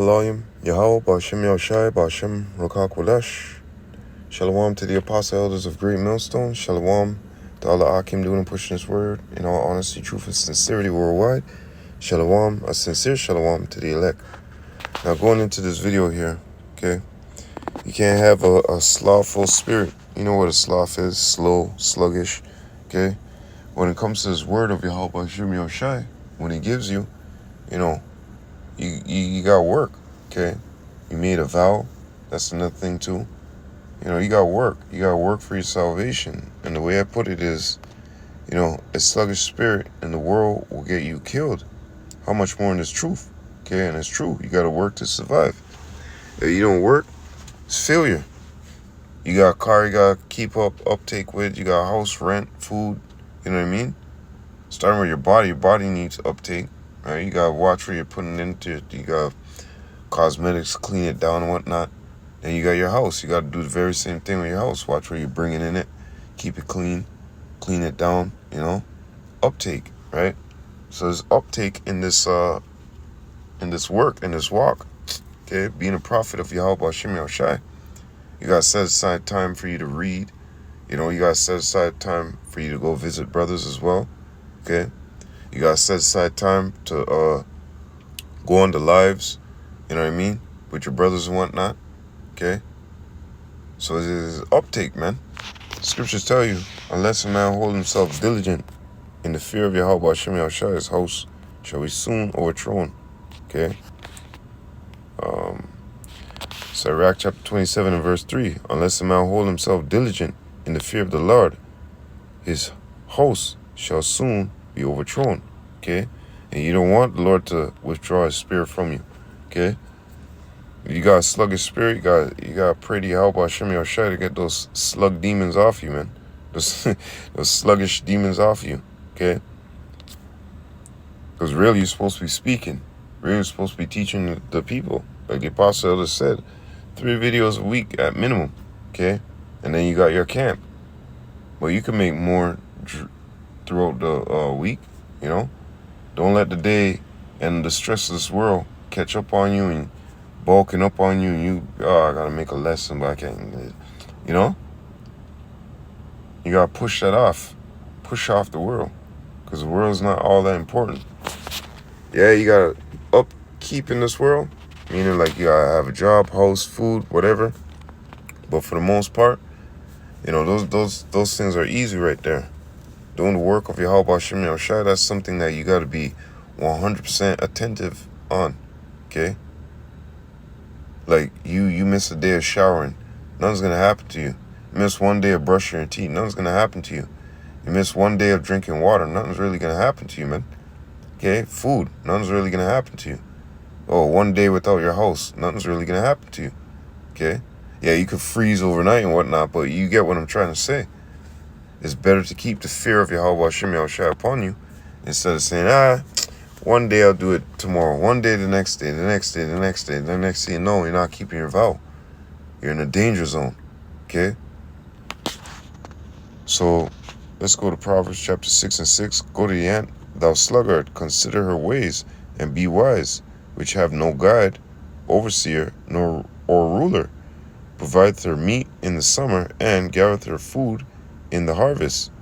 Elohim, Yahweh, Bashem Yoshai, Bashem Rokak Shalom to the apostle elders of Great Millstone. Shalom to all the Akim doing and pushing this word in all honesty, truth, and sincerity worldwide. Shalom, a sincere shalom to the elect. Now going into this video here, okay, you can't have a slothful spirit. You know what a sloth is, slow, sluggish, okay? When it comes to this word of Yahweh Bashem Yoshai, when he gives you, you know, you got work, okay? You made a vow. That's another thing too. You know, you got work. You got work for your salvation. And the way I put it is, you know, a sluggish spirit in the world will get you killed. How much more in this truth? Okay, and it's true. You got to work to survive. If you don't work, it's failure. You got a car you got to keep uptake with. You got a house, rent, food. You know what I mean? Starting with your body. Your body needs uptake. Right? You got to watch what you're putting into it. You got cosmetics, clean it down and whatnot. Then you got your house. You got to do the very same thing with your house. Watch where you're bringing in it. Keep it clean. Clean it down, you know. Uptake, right? So there's uptake in this work, in this walk. Okay? Being a prophet of Yahweh Bashem Yahushai. You got to set aside time for you to read. You know, you got to set aside time for you to go visit brothers as well. Okay? You got to set aside time to go on the lives, you know what I mean, with your brothers and whatnot. Okay? So it is uptake, man. Scriptures tell you, unless a man hold himself diligent in the fear of Yahweh Hashem Yahushua, his house shall be soon overthrown. Okay? Sirach chapter 27 and verse 3. Unless a man hold himself diligent in the fear of the Lord, his house shall soon be overthrown. Okay? And you don't want the Lord to withdraw his spirit from you. Okay? You got a sluggish spirit, you got to pray to Yahweh Hashem Yahushua to get those slug demons off you, man. Those sluggish demons off you, okay? Because really you're supposed to be speaking. Really you're supposed to be teaching the people. Like the apostle elder said, 3 videos a week at minimum, okay? And then you got your camp. But you can make more throughout the week, you know? Don't let the day and the stress of this world catch up on you and bulking up on you, and you, I gotta make a lesson, but I can't, you know? You gotta push that off. Push off the world. Because the world's not all that important. Yeah, you gotta upkeep in this world, meaning like you gotta have a job, house, food, whatever. But for the most part, you know, those things are easy right there. Doing the work of Yahweh Hashem Yahushua, that's something that you gotta be 100% attentive on, okay? Like, you miss a day of showering, nothing's going to happen to you. You miss one day of brushing your teeth, nothing's going to happen to you. You miss one day of drinking water, nothing's really going to happen to you, man. Okay? Food, nothing's really going to happen to you. Oh, one day without your house, nothing's really going to happen to you. Okay? Yeah, you could freeze overnight and whatnot, but you get what I'm trying to say. It's better to keep the fear of Yahweh Hashem Yahushua upon you instead of saying, one day I'll do it tomorrow. One day, the next day, the next day, the next day, the next day. No, you're not keeping your vow. You're in a danger zone. Okay? So, let's go to Proverbs chapter 6 and 6. Go to the ant, thou sluggard, consider her ways, and be wise, which have no guide, overseer, nor or ruler. Provideth her meat in the summer, and gathereth her food in the harvest.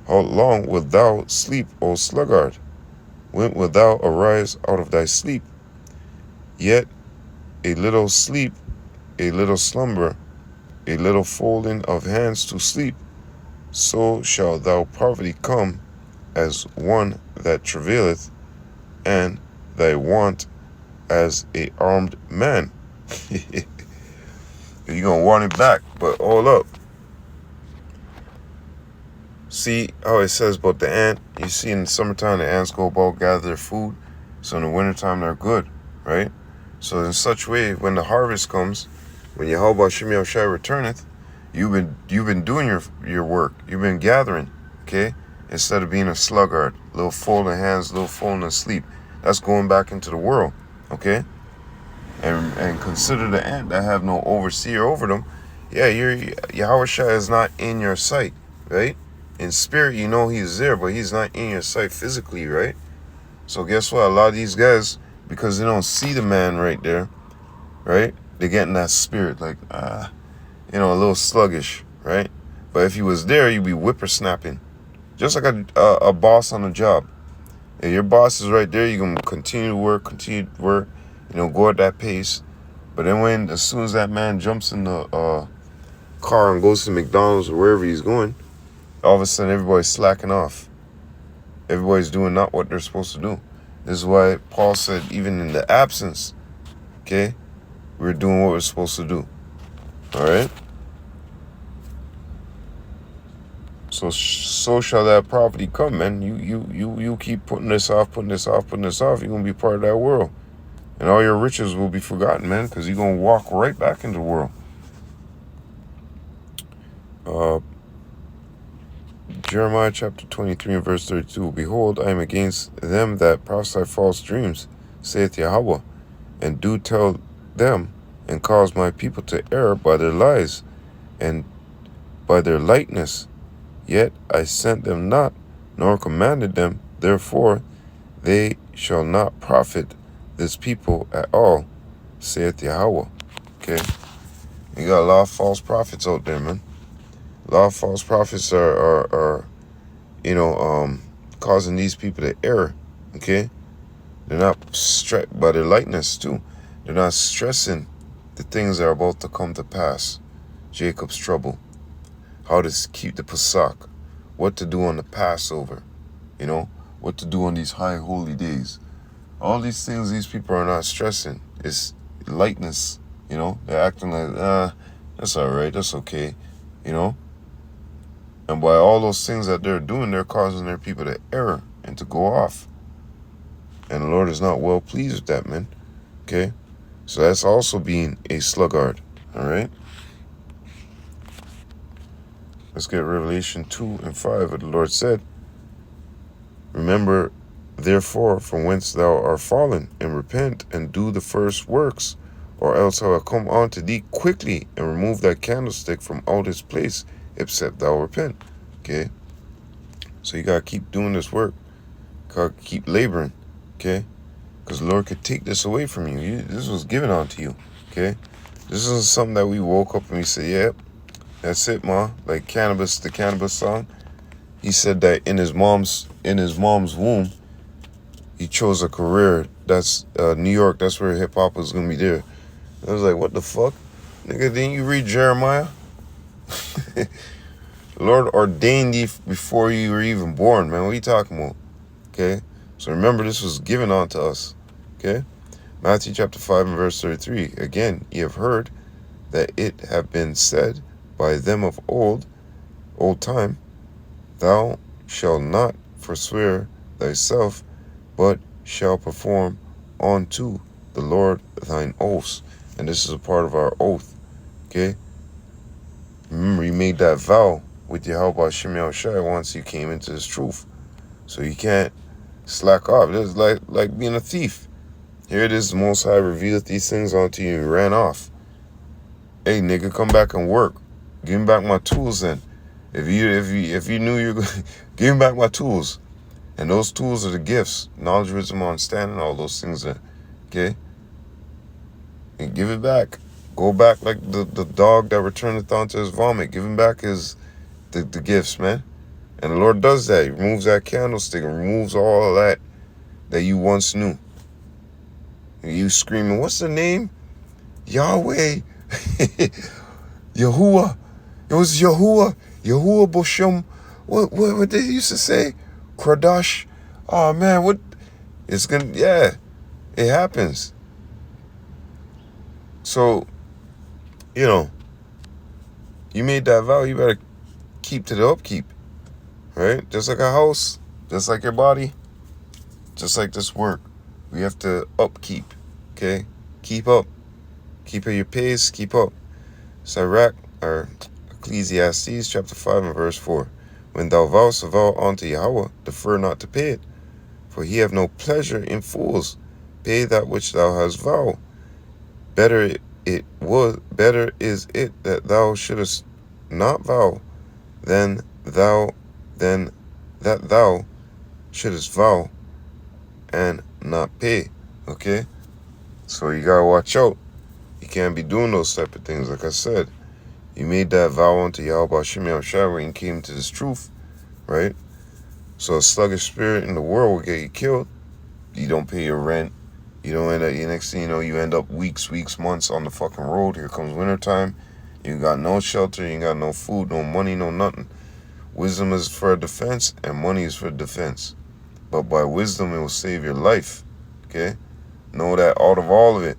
How long wilt thou sleep, O sluggard? When wilt thou arise out of thy sleep? Yet a little sleep, a little slumber, a little folding of hands to sleep, so shall thou poverty come as one that travaileth, and thy want as a armed man. You're going to want it back, but hold up. See how it says about the ant? You see in the summertime, the ants go about gather their food. So in the wintertime, they're good, right? So in such way, when the harvest comes, when Yahweh Hashem Yahushua returneth, you've been doing your work. You've been gathering, okay? Instead of being a sluggard, little folding hands, little folding asleep. That's going back into the world, okay? And consider the ant that have no overseer over them. Yeah, Yahushua is not in your sight, right? In spirit, you know he's there, but he's not in your sight physically, right? So guess what? A lot of these guys, because they don't see the man right there, right? They're getting that spirit, like, you know, a little sluggish, right? But if you was there, you'd be whippersnapping. Just like a boss on a job. If your boss is right there, you're going to continue to work, you know, go at that pace. But then as soon as that man jumps in the car and goes to McDonald's or wherever he's going, all of a sudden everybody's slacking off. Everybody's doing not what they're supposed to do. This is why Paul said, even in the absence, okay, we're doing what we're supposed to do. All right? So shall that prophecy come, man. You keep putting this off, you're going to be part of that world. And all your riches will be forgotten, man, because you're going to walk right back into the world. Jeremiah chapter 23 and verse 32. Behold, I am against them that prophesy false dreams, saith Yahweh, and do tell them, and cause my people to err by their lies, and by their lightness. Yet I sent them not, nor commanded them. Therefore they shall not profit this people at all, saith Yahweh. Okay? You got a lot of false prophets out there, man. A lot of false prophets are you know, causing these people to err. Okay? They're not by their lightness too. They're not stressing the things that are about to come to pass. Jacob's trouble. How to keep the Pesach. What to do on the Passover. You know? What to do on these high holy days. All these things these people are not stressing. It's lightness. You know? They're acting like, that's alright. That's okay. You know? And by all those things that they're doing, they're causing their people to err and to go off. And the Lord is not well pleased with that, man. Okay? So that's also being a sluggard. All right? Let's get Revelation 2 and 5. What the Lord said, remember, therefore, from whence thou art fallen, and repent, and do the first works, or else I will come unto thee quickly, and remove thy candlestick from out his place, except thou repent. Okay? So you got to keep doing this work. Got to keep laboring. Okay? Because the Lord could take this away from you. This was given unto you. Okay? This isn't something that we woke up and we said, yep, that's it, Ma. Like the cannabis song. He said that in his mom's womb, he chose a career that's New York. That's where hip hop was gonna be there. I was like, what the fuck, nigga? Didn't you read Jeremiah? The Lord ordained thee before you were even born, man. What are you talking about? Okay. So remember, this was given unto us. Okay. Matthew chapter 5 and verse 33. Again, ye have heard that it have been said by them of old time, thou shalt not forswear thyself, but shall perform unto the Lord thine oaths. And this is a part of our oath. Okay? Remember, you made that vow with Yahweh Shemel Shai once you came into this truth. So you can't slack off. It's like being a thief. Here it is, the Most High revealed these things unto you and ran off. Hey, nigga, come back and work. Give me back my tools then. If you knew you were going to give me back my tools. And those tools are the gifts. Knowledge, wisdom, understanding, all those things there. Okay? And give it back. Go back like the dog that returneth unto his vomit. Give him back the gifts, man. And the Lord does that. He removes that candlestick and removes all of that you once knew. And you screaming, what's the name? Yahweh. Yahuwah. It was Yahuwah. Yahuwah Bosham. What they used to say? Kradash. Oh man, what? It's gonna, yeah, it happens. So, you know, you made that vow, you better keep to the upkeep. Right? Just like a house, just like your body, just like this work. We have to upkeep. Okay? Keep up. Keep at your pace, keep up. Sirach, or Ecclesiastes chapter 5 and verse 4. When thou vowest a vow unto Yahweh, defer not to pay it, for he have no pleasure in fools. Pay that which thou hast vowed. Better is it that thou shouldest not vow than that thou shouldest vow and not pay. Okay? So you gotta watch out. You can't be doing those type of things. Like I said, you made that vow unto Yahweh Hashem Yahushua when you came to this truth, right? So a sluggish spirit in the world will get you killed. You don't pay your rent. You don't end up, next thing you know, you end up weeks, months on the fucking road. Here comes wintertime. You got no shelter. You got no food, no money, no nothing. Wisdom is for defense and money is for defense. But by wisdom, it will save your life, okay? Know that out of all of it,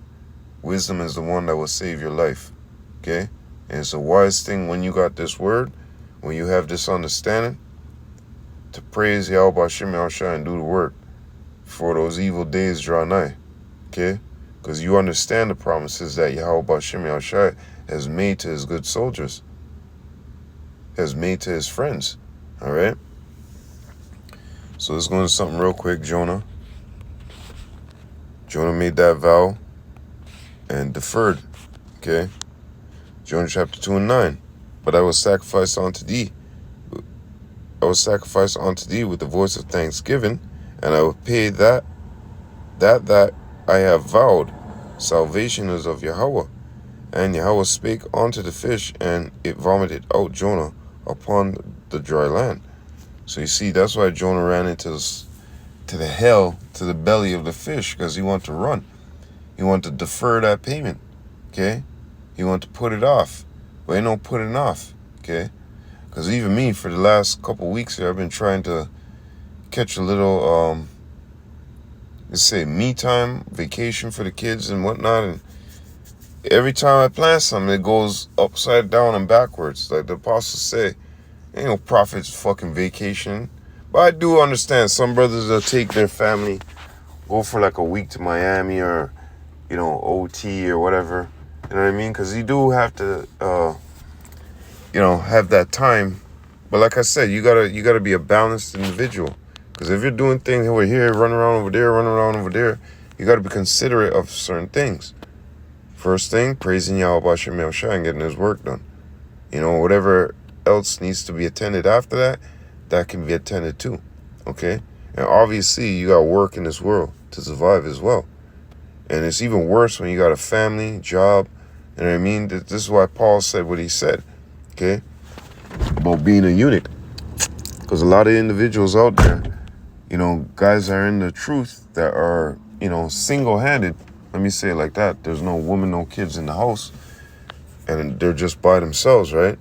wisdom is the one that will save your life, okay? And it's a wise thing when you got this word, when you have this understanding, to praise Yahweh Hashem Yahushua and do the work before those evil days draw nigh, okay? Because you understand the promises that Yahweh Hashem Yahushua has made to his good soldiers, has made to his friends, all right? So let's go into something real quick. Jonah made that vow and deferred, okay? Jonah chapter 2 and 9. But I will sacrifice unto thee. I will sacrifice unto thee with the voice of thanksgiving, and I will pay that I have vowed. Salvation is of Yahweh. And Yahweh spake unto the fish, and it vomited out Jonah upon the dry land. So you see, that's why Jonah ran into the belly of the fish, because he wanted to run. He wanted to defer that payment, okay? He wanted to put it off, but ain't no putting off, okay? Because even me, for the last couple weeks here, I've been trying to catch a little, let's say, me time, vacation for the kids and whatnot, and every time I plan something, it goes upside down and backwards. Like the apostles say, ain't no prophet's fucking vacation. But I do understand some brothers will take their family, go for like a week to Miami or, OT or whatever. You know what I mean? Because you do have to, have that time. But like I said, you gotta be a balanced individual. Because if you're doing things over here, run around over there, you gotta be considerate of certain things. First thing, praising Yahweh Hashem Yahushua and getting his work done. Whatever else needs to be attended after that can be attended to, okay? And obviously, you got work in this world to survive as well. And it's even worse when you got a family, job, you know what I mean? This is why Paul said what he said, okay? About being a eunuch. Because a lot of individuals out there, guys are in the truth that are, single-handed. Let me say it like that. There's no woman, no kids in the house. And they're just by themselves, right?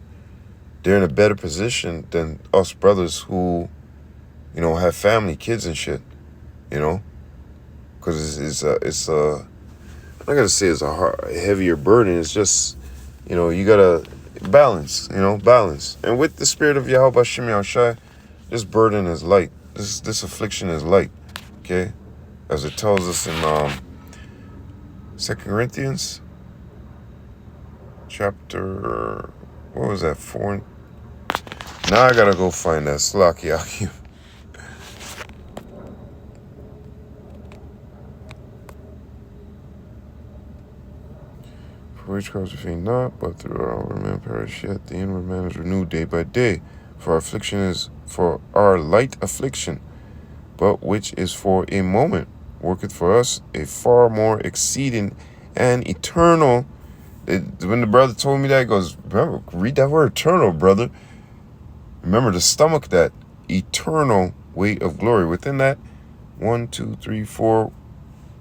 They're in a better position than us brothers who, have family, kids and shit, because it's I'm not gonna say it's a heavier burden. It's just, you gotta balance, balance. And with the spirit of Yahweh Hashem Yahushua, this burden is light. This affliction is light, okay? As it tells us in 2 Corinthians chapter, what was that, 4? Now I gotta go find that. Sloth Yakim. For which cause we faint not, but through our outward man perish, yet the inward man is renewed day by day. For our light affliction, but which is for a moment, worketh for us a far more exceeding and eternal. When the brother told me that, he goes, remember, read that word eternal, brother. Remember to stomach that eternal weight of glory. Within that, 1, 2, 3, 4,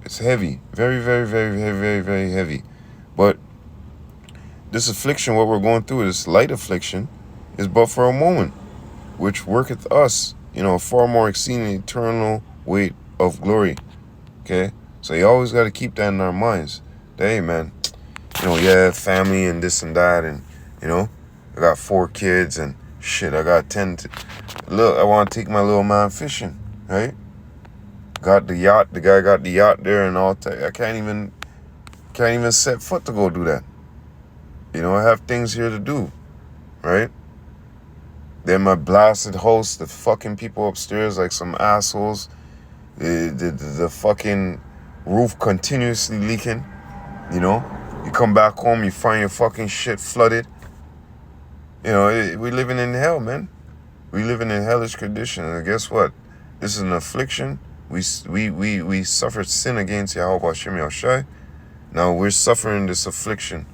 it's heavy. Very, very, very, very, very, very heavy. But this affliction, what we're going through, this light affliction, is but for a moment, which worketh us, a far more exceeding eternal weight of glory. Okay? So you always got to keep that in our minds. That, hey, man, family and this and that, and, I got 4 kids and shit, I got 10. Look, I want to take my little man fishing, right? Got the yacht. The guy got the yacht there and all. I can't even set foot to go do that. I have things here to do, right? Then my blasted host, the fucking people upstairs like some assholes. The fucking roof continuously leaking, You come back home, you find your fucking shit flooded. We living in hell, man. We living in hellish conditions. And guess what? This is an affliction. We suffered sin against Yahweh Hashem Yahushua. Now we're suffering this affliction.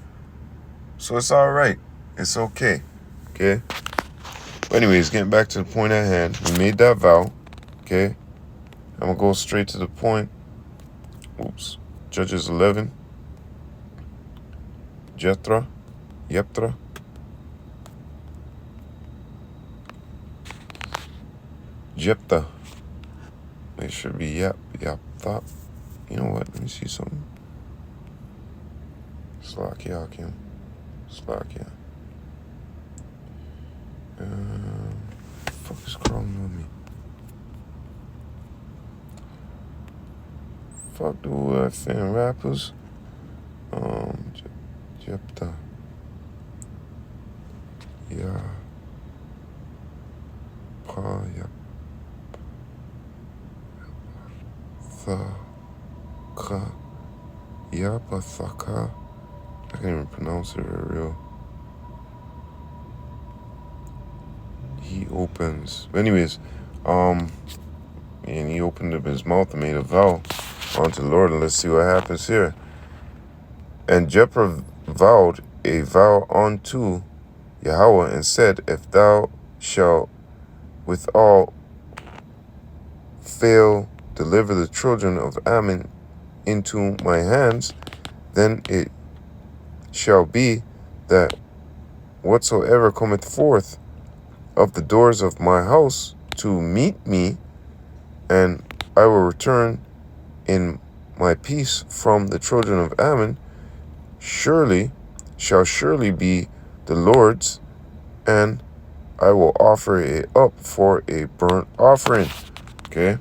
So it's all right. It's okay. Okay? But anyways, getting back to the point at hand. We made that vow. Okay? I'm going to go straight to the point. Oops. Judges 11. Jethro. Yeptra. Jephthah. It should be Yepthah. You know what? Let me see something. Slakia. Slakia. Fuck is crawling on me? Fuck the fan rappers. Jephthah. Yeah. Pa. Thaka. Yapathaka. I can't even pronounce it real. He opens. But anyways, and he opened up his mouth and made a vow unto the Lord, and let's see what happens here. And Jephthah vowed a vow unto Yahweh and said, if thou shalt withal fail deliver the children of Ammon into my hands, then it shall be that whatsoever cometh forth of the doors of my house to meet me, and I will return in my peace from the children of Ammon, shall surely be the Lord's, and I will offer it up for a burnt offering. Okay?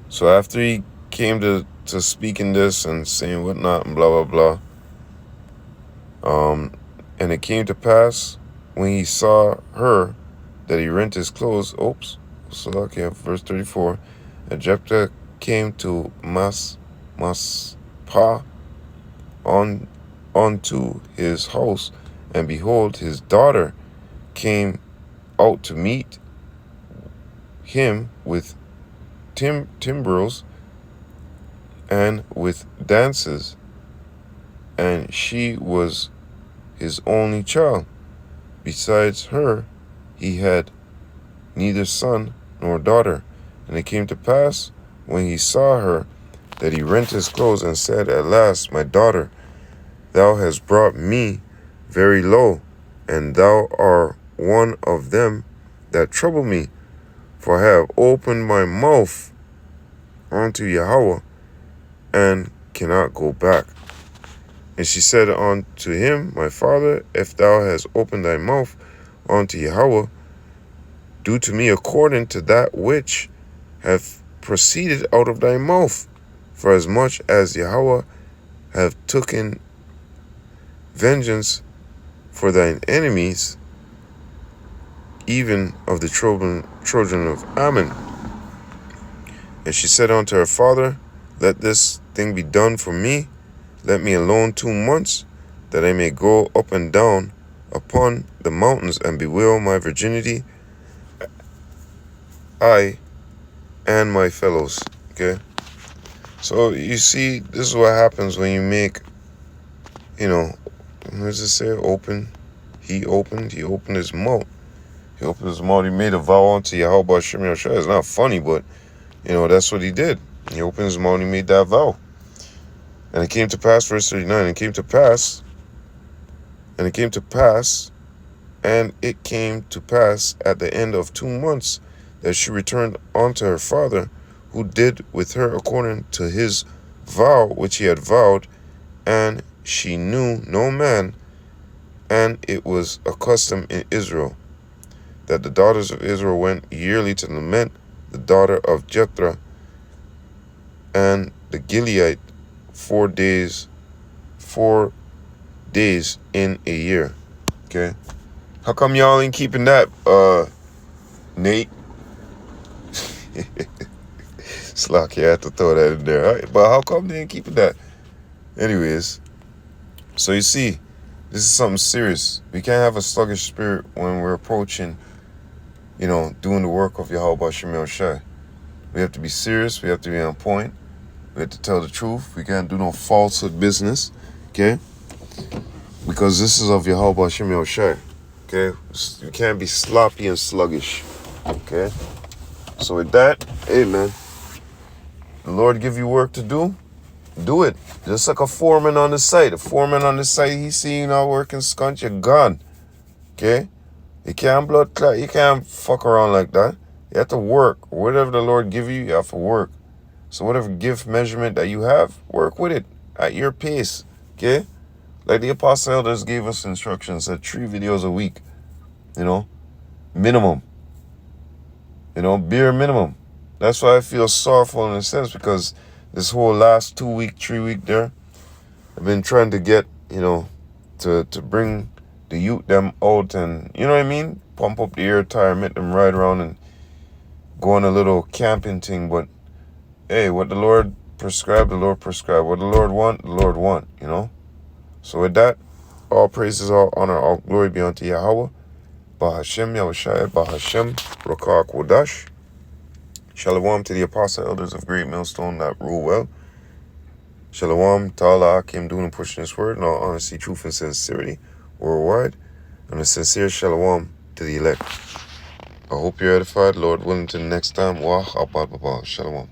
So after he came to speaking this and saying whatnot and blah, blah, blah, and it came to pass when he saw her that he rent his clothes. Oops. So okay, verse 34. And Jephthah came to Maspah unto his house, and behold, his daughter came out to meet him with timbrels and with dances, and she was his only child. Besides her, he had neither son nor daughter. And it came to pass, when he saw her, that he rent his clothes and said, at last, my daughter, thou hast brought me very low, and thou art one of them that trouble me. For I have opened my mouth unto Yahweh, and cannot go back. And she said unto him, my father, if thou hast opened thy mouth unto Yahweh, do to me according to that which hath proceeded out of thy mouth. For as much as Yahweh hath taken vengeance for thine enemies, even of the children of Ammon. And she said unto her father, let this thing be done for me. Let me alone 2 months, that I may go up and down upon the mountains and bewail my virginity, I and my fellows. Okay? So you see, this is what happens when you make, what does it say? Open. He opened his mouth. He opened his mouth. He made a vow unto Yahweh Shem Yahshua. It's not funny, but, that's what he did. He opened his mouth and he made that vow. And it came to pass, verse 39, and it came to pass, at the end of 2 months, that she returned unto her father, who did with her according to his vow which he had vowed, and she knew no man. And it was a custom in Israel, that the daughters of Israel went yearly to lament the daughter of Jephthah and the Gileadite 4 days in a year. Okay? How come y'all ain't keeping that, Nate? Slock, I had to throw that in there. Right? But how come they ain't keeping that? Anyways, so you see, this is something serious. We can't have a sluggish spirit when we're approaching, doing the work of Yahweh Shem Yahshua. We have to be serious. We have to be on point. We have to tell the truth. We can't do no falsehood business. Okay? Because this is of Yahweh Hashem Yahushai. Okay? You can't be sloppy and sluggish. Okay? So with that, hey man, the Lord give you work to do it. Just like a foreman on the site. A foreman on the site, he see you not working scunt, you're gone. Okay? You can't blood clot, you can't fuck around like that. You have to work. Whatever the Lord give you, you have to work. So whatever gift measurement that you have, work with it at your pace. Okay? Like the Apostle Elders gave us instructions, said 3 videos a week. You know? Minimum. You know, bare minimum. That's why I feel sorrowful in a sense, because this whole last 2 week, 3 week there, I've been trying to get, you know, to bring the youth them out and, you know what I mean? Pump up the air tire, make them ride around and go on a little camping thing. But, hey, what the Lord prescribed, the Lord prescribed. What the Lord want, the Lord want, you know? So with that, all praises, all honor, all glory be unto Yahweh. Bahashem Yahushai, Bahashem Rakar Kodash. Shalom to the Apostle Elders of Great Millstone that rule well. Shalom to Allah Akim doing and pushing this word in all honesty, truth, and sincerity worldwide. And a sincere shalom to the elect. I hope you're edified. Lord willing, to the next time. Wah, shalom.